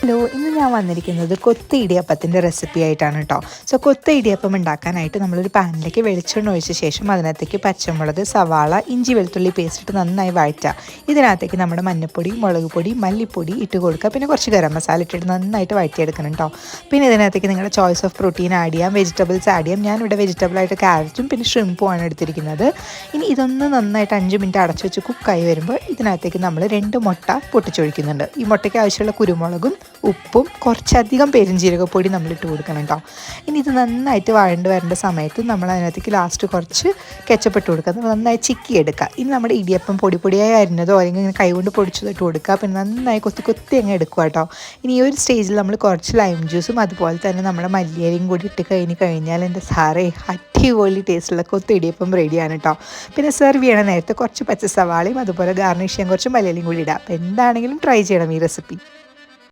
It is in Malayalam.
ഹലോ, ഇന്ന് ഞാൻ വന്നിരിക്കുന്നത് കൊത്ത ഇടിയപ്പത്തിൻ്റെ റെസിപ്പി ആയിട്ടാണ് കേട്ടോ. കൊത്ത ഇടിയപ്പം ഉണ്ടാക്കാനായിട്ട് നമ്മളൊരു പാനിലേക്ക് വെളിച്ചെണ്ണ ഒഴിച്ച ശേഷം അതിനകത്തേക്ക് പച്ചമുളക്, സവാള, ഇഞ്ചി വെളുത്തുള്ളി പേസ്റ്റ് ഇട്ട് നന്നായി വഴറ്റുക. ഇതിനകത്തേക്ക് നമ്മുടെ മഞ്ഞൾപ്പൊടി, മുളക് പൊടി, മല്ലിപ്പൊടി ഇട്ട് കൊടുക്കുക. പിന്നെ കുറച്ച് ഗരം മസാല ഇട്ടിട്ട് നന്നായിട്ട് വഴറ്റിയെടുക്കണം കേട്ടോ. പിന്നെ ഇതിനകത്തേക്ക് നിങ്ങളുടെ ചോയ്സ് ഓഫ് പ്രോട്ടീൻ ആഡ് ചെയ്യാം, വെജിറ്റബിൾസ് ആഡ് ചെയ്യാം. ഞാനിവിടെ വെജിറ്റബിളായിട്ട് ക്യാരറ്റും പിന്നെ ഷ്രിമ്പുമാണ് എടുത്തിരിക്കുന്നത്. ഇനി ഇതൊന്ന് നന്നായിട്ട് 5 മിനിറ്റ് അടച്ചു വെച്ച് കുക്കായി വരുമ്പോൾ ഇതിനകത്തേക്ക് നമ്മൾ 2 മുട്ട പൊട്ടിച്ചൊഴിക്കുന്നുണ്ട്. ഈ മുട്ടയ്ക്ക് ആവശ്യമുള്ള കുരുമുളകും ഉപ്പും കുറച്ചധികം പെരുംജീരകപ്പൊടി നമ്മളിട്ട് കൊടുക്കണം കേട്ടോ. ഇനി ഇത് നന്നായിട്ട് വഴണ്ട് വരേണ്ട സമയത്ത് നമ്മൾ അതിനകത്തേക്ക് ലാസ്റ്റ് കുറച്ച് കെച്ചപ്പ് ഇട്ട് കൊടുക്കുക. അത് നന്നായി ചിക്കി എടുക്കുക. ഇനി നമ്മുടെ ഇടിയപ്പം പൊടിയായി അരിഞ്ഞതോ അല്ലെങ്കിൽ ഇങ്ങനെ കൈകൊണ്ട് പൊടിച്ചതിട്ട് കൊടുക്കുക. പിന്നെ നന്നായി കൊത്തി അങ്ങ് എടുക്കുക കേട്ടോ. ഇനി ഈ ഒരു സ്റ്റേജിൽ നമ്മൾ കുറച്ച് ലൈം ജ്യൂസും അതുപോലെ തന്നെ നമ്മുടെ മല്ലിയിലയും കൂടി ഇട്ട് കഴിഞ്ഞാൽ എൻ്റെ സാറേ അടിപൊളി ടേസ്റ്റുള്ള കൊത്തി ഇടിയപ്പം റെഡിയാണ് കേട്ടോ. പിന്നെ സെർവ് ചെയ്യണ നേരത്തെ കുറച്ച് പച്ച സവാളയും അതുപോലെ ഗാർണിഷ് ചെയ്യാൻ കുറച്ച് മല്ലിയിലയും കൂടി ഇടാം. അപ്പോൾ എന്താണെങ്കിലും ട്രൈ ചെയ്യണം ഈ റെസിപ്പി.